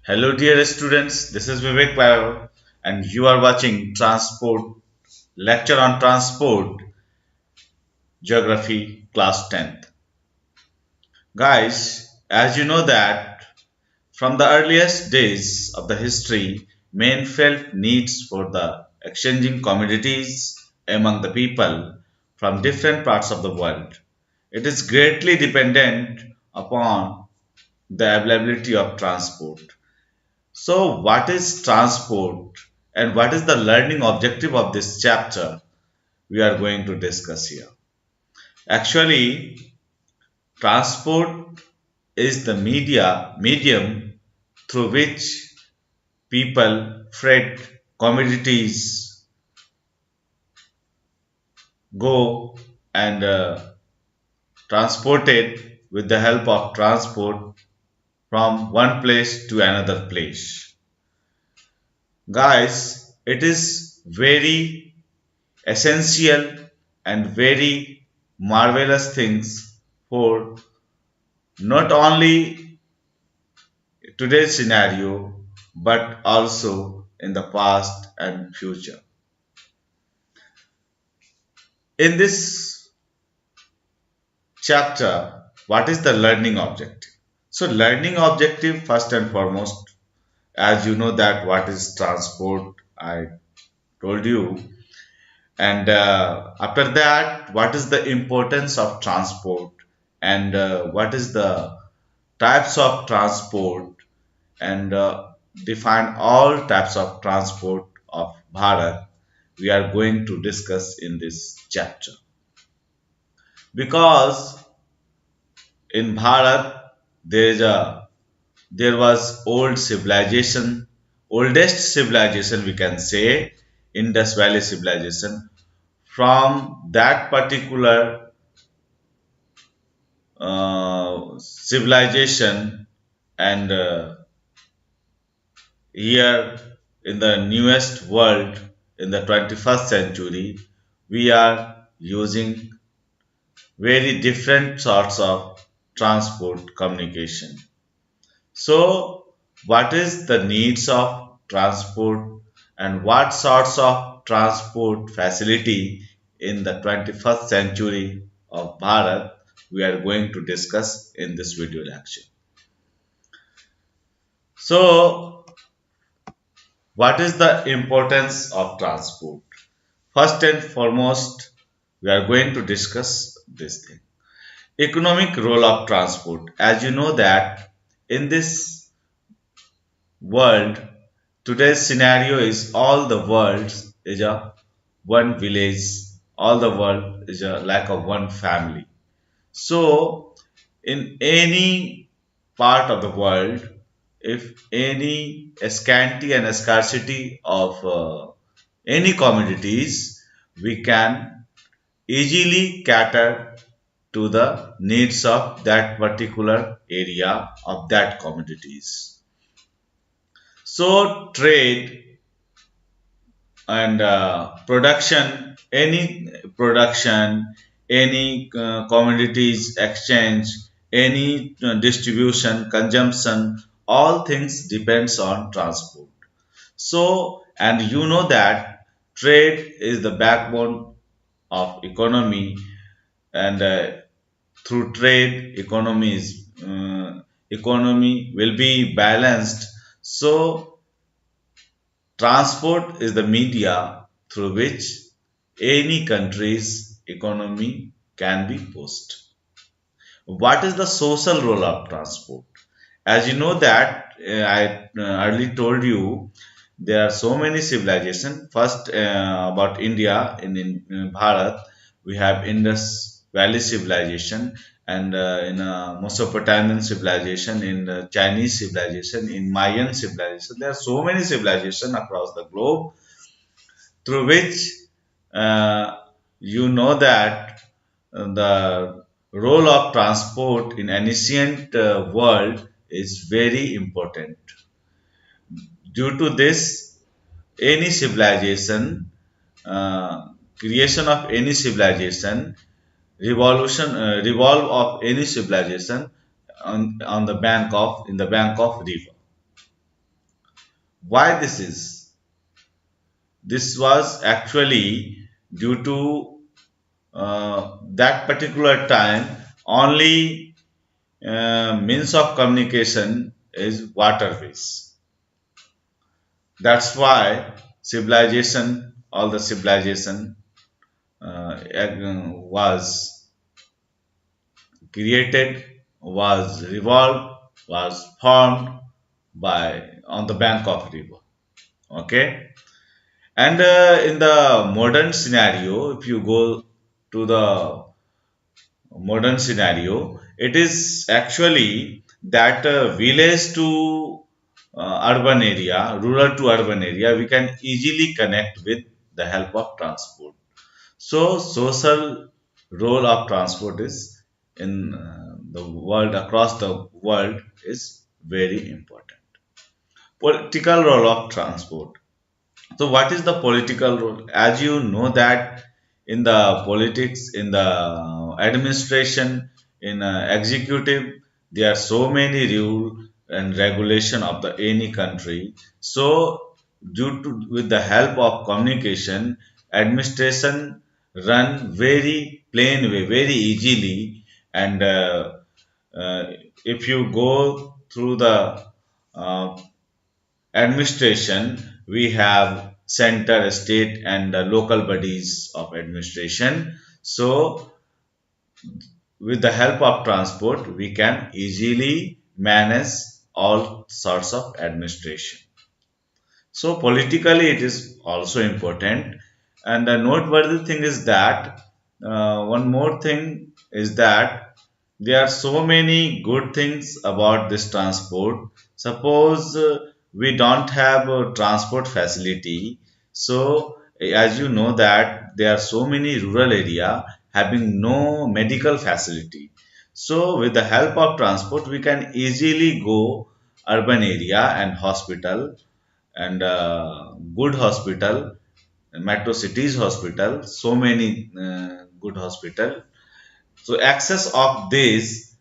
Hello dear students, this is Vivek Vayo and you are watching Transport lecture on Transport Geography class 10th. Guys, as you know that from the earliest days of the history, men felt needs for the exchanging commodities among the people from different parts of the world. It is greatly dependent upon the availability of transport. So, what is transport and what is the learning objective of this chapter we are going to discuss here? Actually, transport is the medium through which people freight commodities go and transport it with the help of transport from one place to another place. Guys, it is very essential and very marvelous things for not only today's scenario but also in the past and future. In this chapter, what is the learning objective? So, learning objective first and foremost, as you know that what is transport, I told you, and after that, what is the importance of transport and what is the types of transport and define all types of transport of Bharat we are going to discuss in this chapter. Because in Bharat there was oldest civilization we can say, Indus Valley civilization. From that particular civilization and here in the newest world in the 21st century we are using very different sorts of transport communication. So what is the needs of transport and what sorts of transport facility in the 21st century of Bharat we are going to discuss in this video lecture. So what is the importance of transport? First and foremost, we are going to discuss this thing. Economic role of transport. As you know that in this world, today's scenario is all the world is a one village, all the world is a like a one family. So, in any part of the world, if any scanty and scarcity of any commodities, we can easily cater to the needs of that particular area of that commodities. So trade and production, any commodities exchange, any distribution, consumption, all things depends on transport. So, and you know that trade is the backbone of economy, and through trade, economy will be balanced. So, transport is the media through which any country's economy can be pushed. What is the social role of transport? As you know that I early told you there are so many civilizations. First about India in Bharat we have Indus Valley civilization and in Mesopotamian civilization, in the Chinese civilization, in Mayan civilization. There are so many civilizations across the globe through which uh, you know that the role of transport in ancient world is very important. Due to this, any civilization, creation of any civilization, revolve of any civilization on the bank of in the bank of river. Why this is? This was actually due to that particular time only means of communication is waterways. That's why civilization, all the civilization was created, was revolved, was formed by on the bank of river. Okay, and in the modern scenario, if you go to the modern scenario, it is actually that village to urban area, rural to urban area, we can easily connect with the help of transport. So, social role of transport is in the world, across the world, is very important. Political role of transport. So, what is the political role? As you know that in the politics, in the administration, in executive, there are so many rule and regulation of the any country. So, due to with the help of communication, administration run very plain way, very easily, and uh, if you go through the uh, administration, we have center, state, and local bodies of administration. So, with the help of transport, we can easily manage all sorts of administration. So politically, it is also important. And the noteworthy thing is that one more thing is that there are so many good things about this transport. Suppose we don't have a transport facility, so as you know that there are so many rural area having no medical facility. So with the help of transport, we can easily go urban area and hospital and good hospital, metro cities hospital, so many good hospital. So access of this,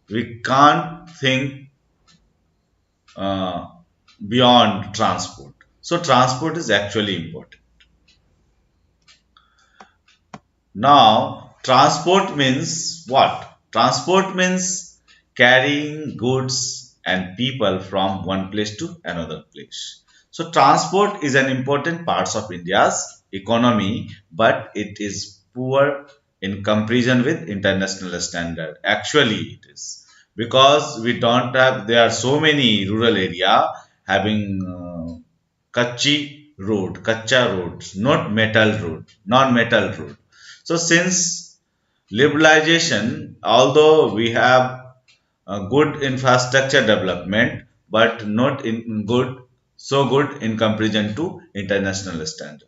we can't think uh, beyond transport. So transport is actually important. Now, transport means what? Transport means carrying goods and people from one place to another place. So, transport is an important part of India's economy, but it is poor in comparison with international standard. Actually, it is because we don't have. There are so many rural area having kacha roads, not metal road, non-metal road. So since liberalization, although we have a good infrastructure development, but not in good, so good in comparison to international standard.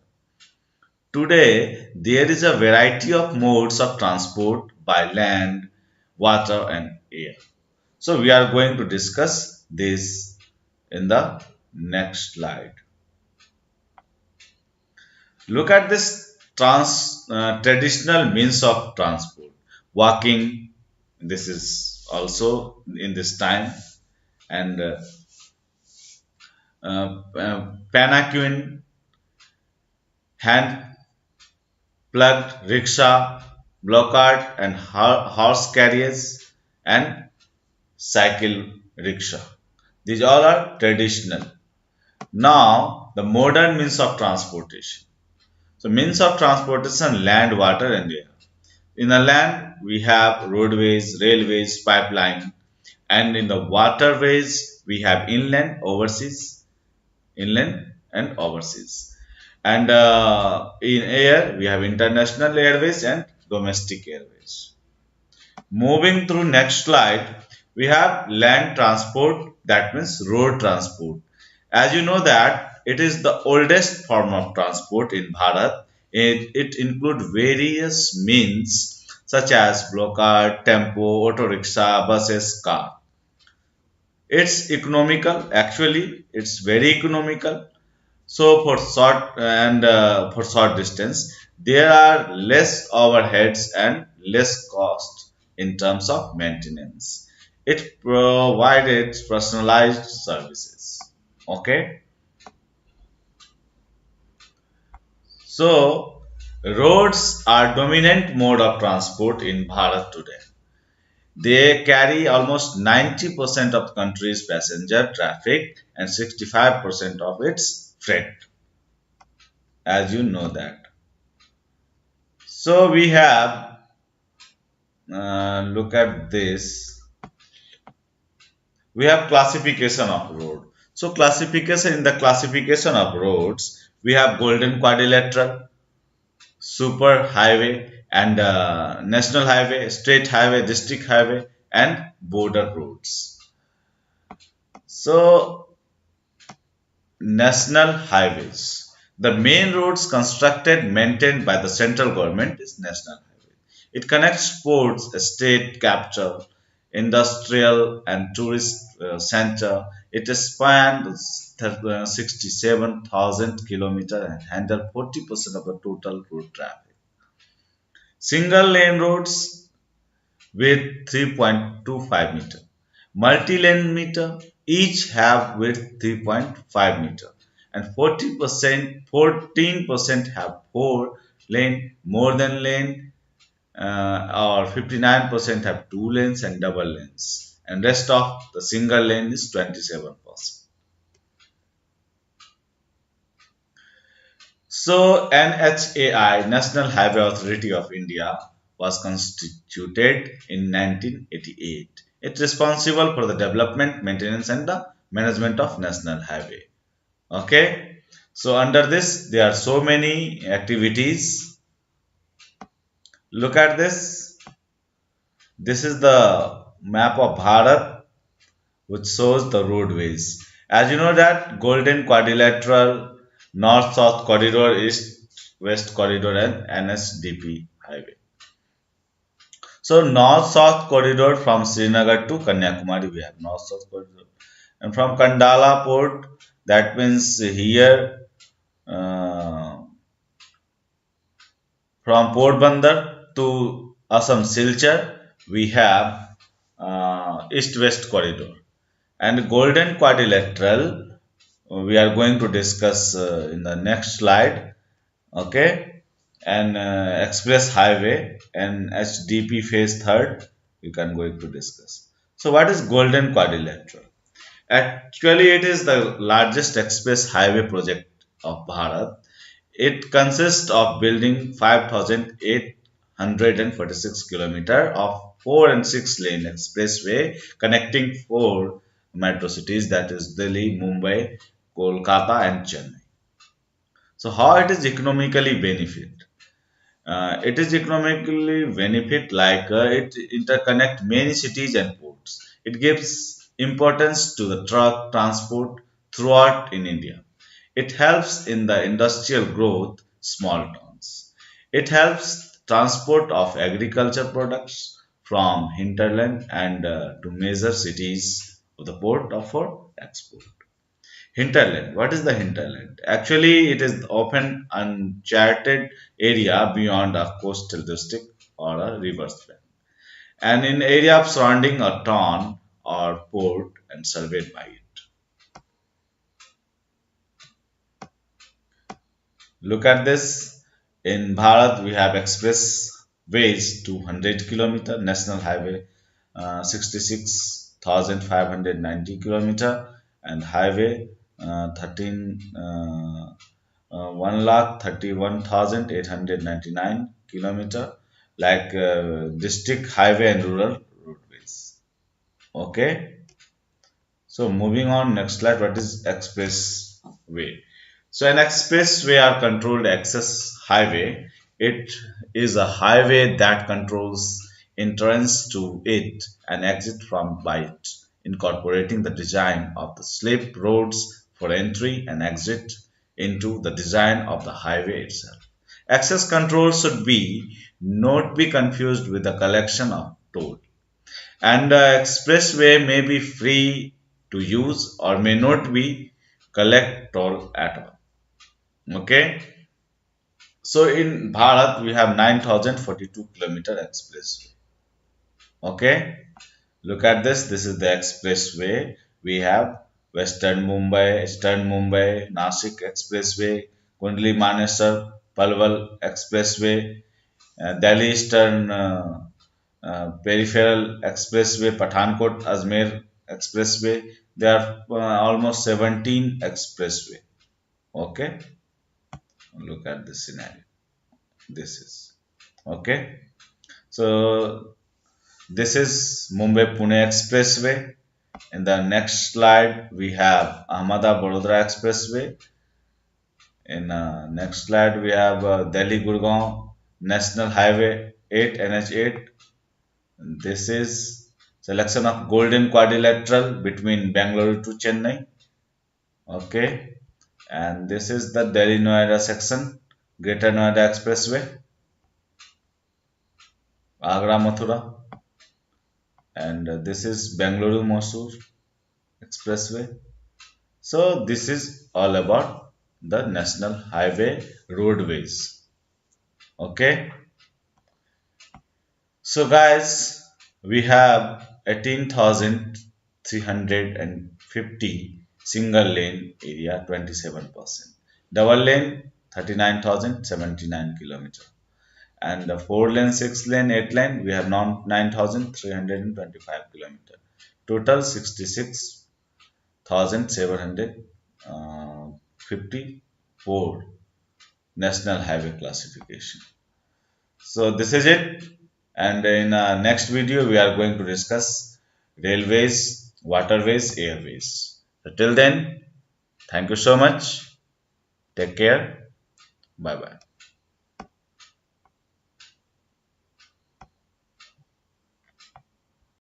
Today, there is a variety of modes of transport by land, water, and air. So we are going to discuss this in the next slide. Look at this traditional means of transport. Walking, this is also in this time, and palanquin, hand plugged rickshaw, blockart, and horse carriages, and cycle rickshaw. These all are traditional. Now, the modern means of transportation. So, means of transportation: land, water, and air. In the land, we have roadways, railways, pipeline, and in the waterways, we have inland and overseas. And in air, we have international airways and domestic airways. Moving through next slide, we have land transport, that means road transport. As you know that it is the oldest form of transport in Bharat. It includes various means such as block-cart, tempo, auto rickshaw, buses, car. It's economical. Actually, it's very economical. So for short distance, there are less overheads and less cost in terms of maintenance. It provided personalized services. Okay, so roads are dominant mode of transport in Bharat today. They carry almost 90% of country's passenger traffic and 65% of its freight, as you know that. So we have, look at this, we have classification of road. So classification, in the classification of roads, we have golden quadrilateral, super highway and national highway, state highway, district highway and border roads. So national highways. The main roads constructed maintained by the central government is national highway. It connects ports, state capital, industrial and tourist center. It spans 67,000 kilometers and handle 40% of the total road traffic. Single lane roads with 3.25 meter. Multi-lane meter each have width 3.5 meter and 14% have 4 lane, more than lane, or 59% have 2 lanes and double lanes, and rest of the single lane is 27%. So NHAI, National Highway Authority of India, was constituted in 1988. It's responsible for the development, maintenance and the management of national highway. Okay. So under this there are so many activities. Look at this. This is the map of Bharat which shows the roadways. As you know that golden quadrilateral, north-south corridor, east-west corridor and NSDP highway. So north-south corridor from Srinagar to Kanyakumari we have north-south corridor. And from Kandala port, that means here from Port Bandar to Assam Silchar we have east-west corridor. And golden quadrilateral we are going to discuss in the next slide. Okay, and express highway and HDP phase third we can going to discuss. So what is golden quadrilateral? Actually it is the largest express highway project of Bharat. It consists of building 5,846 kilometers of 4 and 6 lane expressway connecting 4 metro cities, that is Delhi, Mumbai, Kolkata and Chennai. So how it is economically benefit? It is economically benefit like it interconnect many cities and ports. It gives importance to the truck transport throughout in India. It helps in the industrial growth, small towns. It helps transport of agriculture products from hinterland and to major cities of the port of for export. Hinterland. What is the hinterland? Actually, it is often uncharted area beyond a coastal district or a river's bank, and in area surrounding a town or port and surveyed by it. Look at this. In Bharat, we have express ways 200 kilometer, national highway 66,590 kilometer, and highway 1 lakh 31,899 kilometer, like district highway and rural roadways. Okay. So moving on, next slide. What is expressway? So an expressway are controlled access highway. It is a highway that controls entrance to it and exit from by it, incorporating the design of the slip roads for entry and exit into the design of the highway itself. Access control should be not be confused with the collection of toll, and the expressway may be free to use or may not be collect toll at all. Okay, so in Bharat we have 9,042 kilometer expressway. Okay, look at this. This is the expressway we have. Western Mumbai, Eastern Mumbai, Nasik Expressway, Kundli Manesar, Palwal Expressway, Delhi Eastern Peripheral Expressway, Pathankot Ajmer Expressway. There are almost 17 expressway. Okay, look at this scenario. This is okay. So this is Mumbai Pune Expressway. In the next slide, we have Ahmedabad Vadodara Expressway. In next slide, we have Delhi Gurgaon National Highway 8 NH8. This is selection of Golden Quadrilateral between Bangalore to Chennai. Okay, and this is the Delhi Noida section, Greater Noida Expressway, Agra Mathura, and this is Bangalore Mysore Expressway. So this is all about the national highway roadways. Okay. So guys, we have 18,350 single lane area 27%. Double lane 39,079 kilometer. And the 4 lane, 6 lane, 8 lane we have 9,325 kilometer. Total 66,754 national highway classification. So this is it, and in next video we are going to discuss railways, waterways, airways. So till then, thank you so much. Take care. Bye bye.